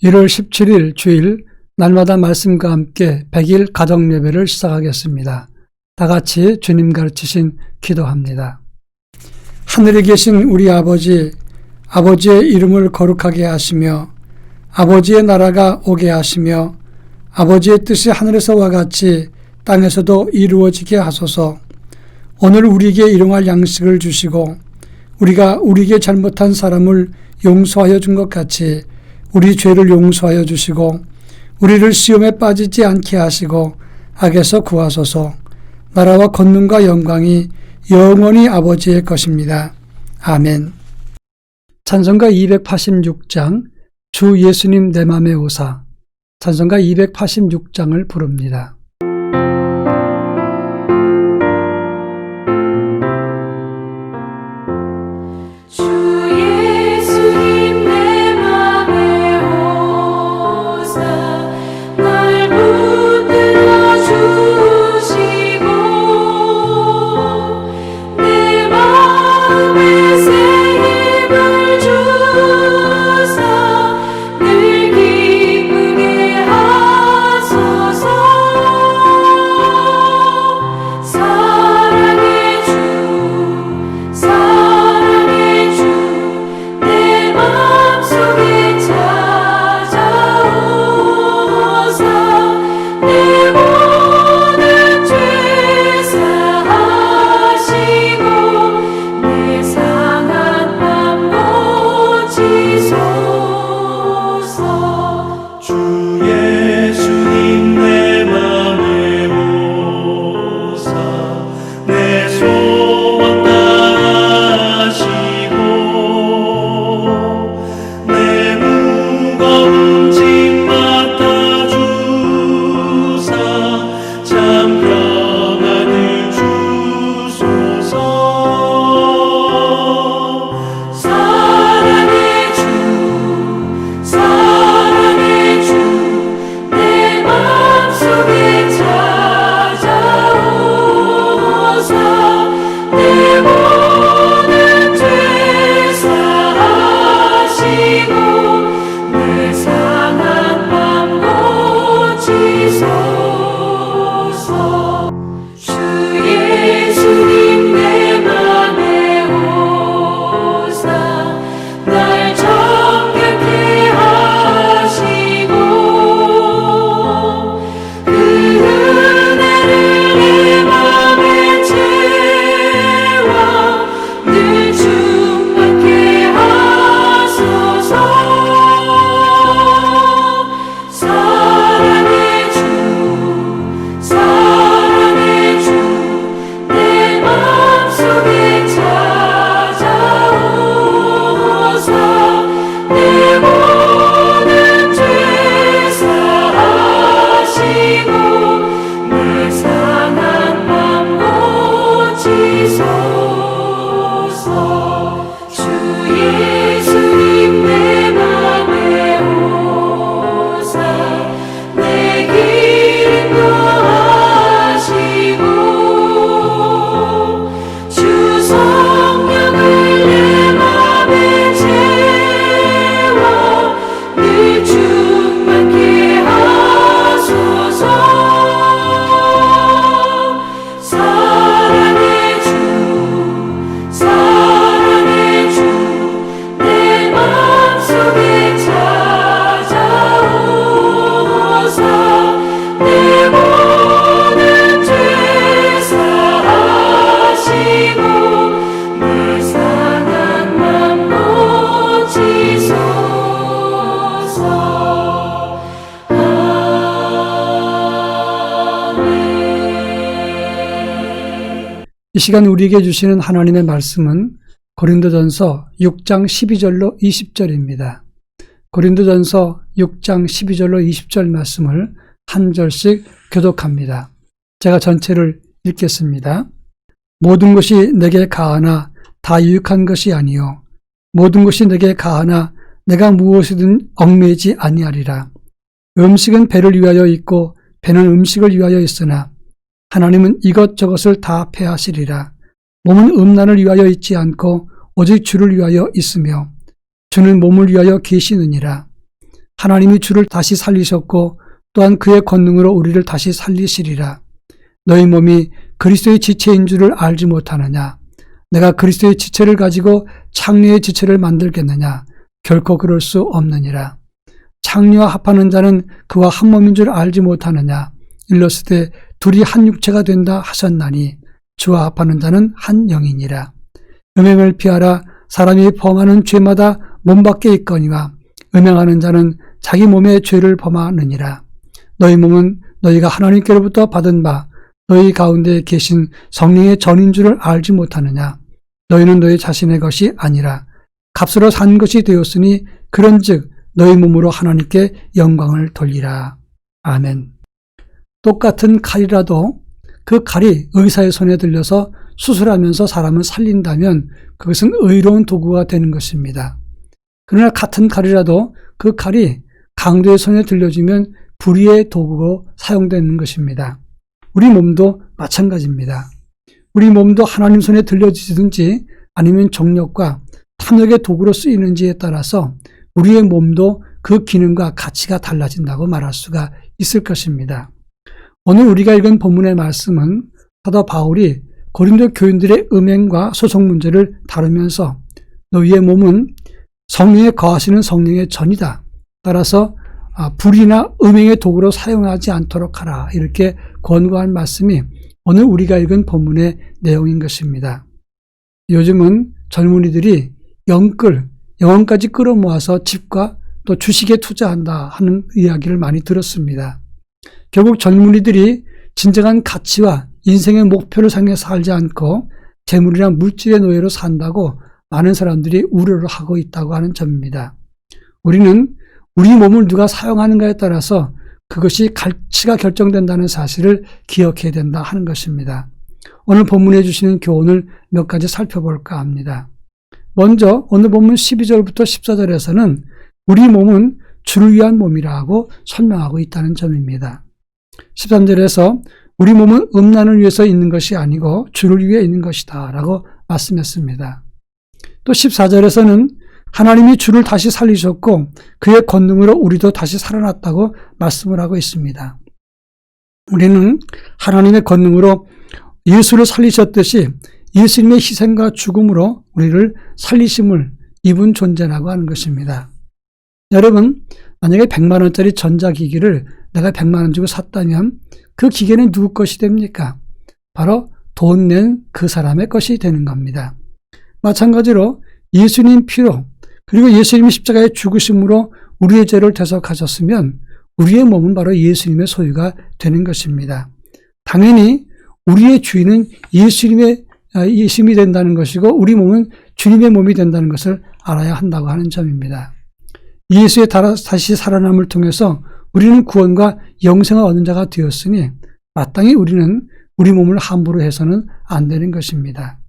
1월 17일 주일 날마다 말씀과 함께 100일 가정 예배를 시작하겠습니다. 다 같이 주님 가르치신 기도합니다. 하늘에 계신 우리 아버지, 아버지의 이름을 거룩하게 하시며 아버지의 나라가 오게 하시며 아버지의 뜻이 하늘에서와 같이 땅에서도 이루어지게 하소서. 오늘 우리에게 일용할 양식을 주시고 우리가 우리에게 잘못한 사람을 용서하여 준 것 같이 우리 죄를 용서하여 주시고 우리를 시험에 빠지지 않게 하시고 악에서 구하소서. 나라와 권능과 영광이 영원히 아버지의 것입니다. 아멘. 찬송가 286장 주 예수님 내 맘에 오사, 찬송가 286장을 부릅니다. 이 시간 우리에게 주시는 하나님의 말씀은 고린도전서 6장 12절로 20절입니다. 고린도전서 6장 12절로 20절 말씀을 한 절씩 교독합니다. 제가 전체를 읽겠습니다. 모든 것이 내게 가하나 다 유익한 것이 아니요 모든 것이 내게 가하나 내가 무엇이든 얽매이지 아니하리라. 음식은 배를 위하여 있고 배는 음식을 위하여 있으나 하나님은 이것저것을 다 패하시리라. 몸은 음란을 위하여 있지 않고 오직 주를 위하여 있으며 주는 몸을 위하여 계시느니라. 하나님이 주를 다시 살리셨고 또한 그의 권능으로 우리를 다시 살리시리라. 너희 몸이 그리스도의 지체인 줄을 알지 못하느냐? 내가 그리스도의 지체를 가지고 창녀의 지체를 만들겠느냐? 결코 그럴 수 없느니라. 창녀와 합하는 자는 그와 한 몸인 줄 알지 못하느냐? 일렀으되 둘이 한 육체가 된다 하셨나니 주와 합하는 자는 한 영이니라. 음행을 피하라. 사람이 범하는 죄마다 몸 밖에 있거니와 음행하는 자는 자기 몸의 죄를 범하느니라. 너희 몸은 너희가 하나님께로부터 받은 바 너희 가운데 계신 성령의 전인 줄을 알지 못하느냐? 너희는 너희 자신의 것이 아니라 값으로 산 것이 되었으니 그런즉 너희 몸으로 하나님께 영광을 돌리라. 아멘. 똑같은 칼이라도 그 칼이 의사의 손에 들려서 수술하면서 사람을 살린다면 그것은 의로운 도구가 되는 것입니다. 그러나 같은 칼이라도 그 칼이 강도의 손에 들려주면 불의의 도구로 사용되는 것입니다. 우리 몸도 마찬가지입니다. 우리 몸도 하나님 손에 들려지든지 아니면 정력과 탐욕의 도구로 쓰이는지에 따라서 우리의 몸도 그 기능과 가치가 달라진다고 말할 수가 있을 것입니다. 오늘 우리가 읽은 본문의 말씀은 사도 바울이 고린도 교인들의 음행과 소송 문제를 다루면서 너희의 몸은 성령에 거하시는 성령의 전이다. 따라서 불의나 음행의 도구로 사용하지 않도록 하라. 이렇게 권고한 말씀이 오늘 우리가 읽은 본문의 내용인 것입니다. 요즘은 젊은이들이 영혼까지 끌어모아서 집과 또 주식에 투자한다 하는 이야기를 많이 들었습니다. 결국 젊은이들이 진정한 가치와 인생의 목표를 향해 살지 않고 재물이나 물질의 노예로 산다고 많은 사람들이 우려를 하고 있다고 하는 점입니다. 우리는 우리 몸을 누가 사용하는가에 따라서 그것이 가치가 결정된다는 사실을 기억해야 된다 하는 것입니다. 오늘 본문에 주시는 교훈을 몇 가지 살펴볼까 합니다. 먼저 오늘 본문 12절부터 14절에서는 우리 몸은 주를 위한 몸이라고 설명하고 있다는 점입니다. 13절에서 우리 몸은 음란을 위해서 있는 것이 아니고 주를 위해 있는 것이다 라고 말씀했습니다. 또 14절에서는 하나님이 주를 다시 살리셨고 그의 권능으로 우리도 다시 살아났다고 말씀을 하고 있습니다. 우리는 하나님의 권능으로 예수를 살리셨듯이 예수님의 희생과 죽음으로 우리를 살리심을 입은 존재라고 하는 것입니다. 여러분, 만약에 100만 원짜리 전자기기를 내가 100만 원 주고 샀다면 그 기계는 누구 것이 됩니까? 바로 돈 낸 그 사람의 것이 되는 겁니다. 마찬가지로 예수님 피로 그리고 예수님이 십자가에 죽으심으로 우리의 죄를 대속하셨으면 우리의 몸은 바로 예수님의 소유가 되는 것입니다. 당연히 우리의 주인은 예수님이 된다는 것이고 우리 몸은 주님의 몸이 된다는 것을 알아야 한다고 하는 점입니다. 예수의 다시 살아남을 통해서 우리는 구원과 영생을 얻는 자가 되었으니 마땅히 우리는 우리 몸을 함부로 해서는 안 되는 것입니다.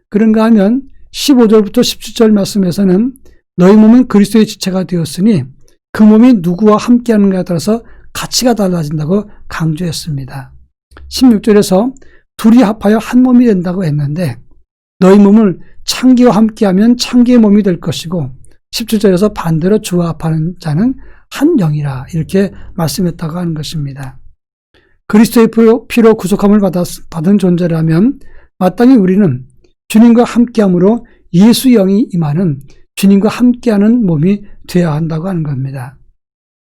그런가 하면 15절부터 17절 말씀에서는 너희 몸은 그리스도의 지체가 되었으니 그 몸이 누구와 함께하는가에 따라서 가치가 달라진다고 강조했습니다. 16절에서 둘이 합하여 한 몸이 된다고 했는데 너희 몸을 창기와 함께하면 창기의 몸이 될 것이고 17절에서 반대로 주와 합하는 자는 한 영이라 이렇게 말씀했다고 하는 것입니다. 그리스도의 피로 구속함을 받은 존재라면 마땅히 우리는 주님과 함께함으로 예수 영이 임하는 주님과 함께하는 몸이 되어야 한다고 하는 겁니다.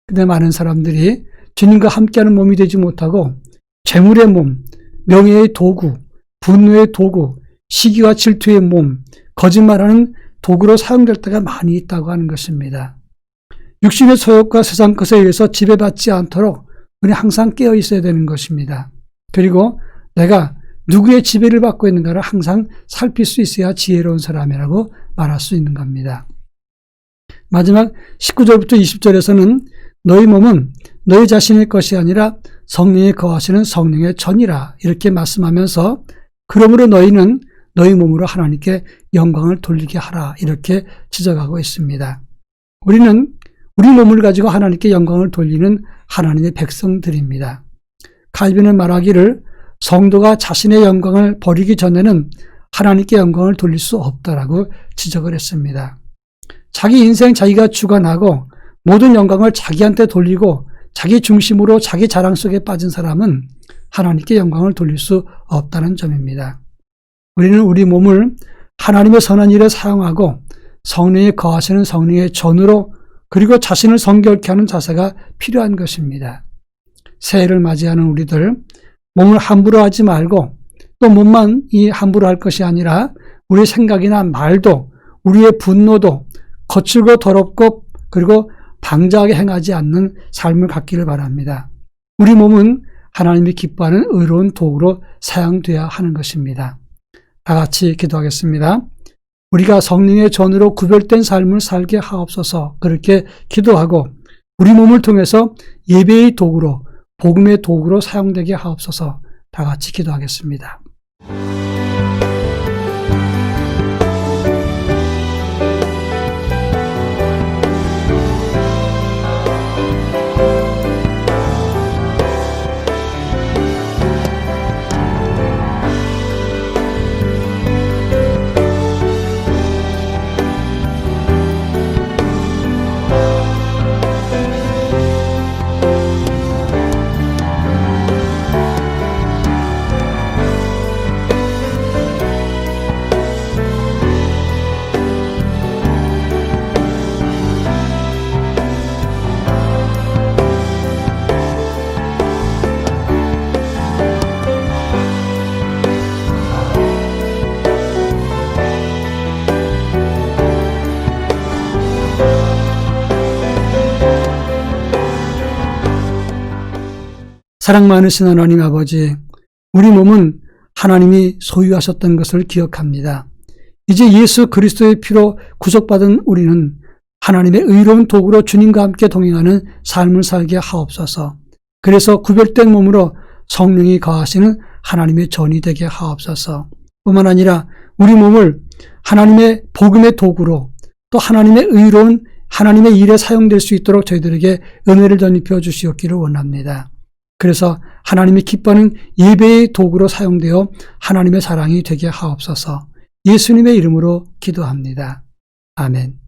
근데 많은 사람들이 주님과 함께하는 몸이 되지 못하고 재물의 몸, 명예의 도구, 분노의 도구, 시기와 질투의 몸, 거짓말하는 도구로 사용될 때가 많이 있다고 하는 것입니다. 육신의 소욕과 세상 것에 의해서 지배받지 않도록 우리는 항상 깨어 있어야 되는 것입니다. 그리고 내가 누구의 지배를 받고 있는가를 항상 살필 수 있어야 지혜로운 사람이라고 말할 수 있는 겁니다. 마지막 19절부터 20절에서는 너희 몸은 너희 자신의 것이 아니라 성령에 거하시는 성령의 전이라 이렇게 말씀하면서 그러므로 너희는 너희 몸으로 하나님께 영광을 돌리게 하라 이렇게 지적하고 있습니다. 우리는 우리 몸을 가지고 하나님께 영광을 돌리는 하나님의 백성들입니다. 칼빈은 말하기를 성도가 자신의 영광을 버리기 전에는 하나님께 영광을 돌릴 수 없다라고 지적을 했습니다. 자기 인생 자기가 주관하고 모든 영광을 자기한테 돌리고 자기 중심으로 자기 자랑 속에 빠진 사람은 하나님께 영광을 돌릴 수 없다는 점입니다. 우리는 우리 몸을 하나님의 선한 일에 사용하고 성령이 거하시는 성령의 전으로 그리고 자신을 성결케 하는 자세가 필요한 것입니다. 새해를 맞이하는 우리들 몸을 함부로 하지 말고 또 몸만 함부로 할 것이 아니라 우리 생각이나 말도 우리의 분노도 거칠고 더럽고 그리고 방자하게 행하지 않는 삶을 갖기를 바랍니다. 우리 몸은 하나님이 기뻐하는 의로운 도구로 사용되어야 하는 것입니다. 다 같이 기도하겠습니다. 우리가 성령의 전으로 구별된 삶을 살게 하옵소서. 그렇게 기도하고 우리 몸을 통해서 예배의 도구로 복음의 도구로 사용되게 하옵소서. 다 같이 기도하겠습니다. 사랑 많으신 하나님 아버지, 우리 몸은 하나님이 소유하셨던 것을 기억합니다. 이제 예수 그리스도의 피로 구속받은 우리는 하나님의 의로운 도구로 주님과 함께 동행하는 삶을 살게 하옵소서. 그래서 구별된 몸으로 성령이 거하시는 하나님의 전이 되게 하옵소서. 뿐만 아니라 우리 몸을 하나님의 복음의 도구로 또 하나님의 의로운 하나님의 일에 사용될 수 있도록 저희들에게 은혜를 덧입혀 주시옵기를 원합니다. 그래서 하나님이 기뻐하는 예배의 도구로 사용되어 하나님의 사랑이 되게 하옵소서. 예수님의 이름으로 기도합니다. 아멘.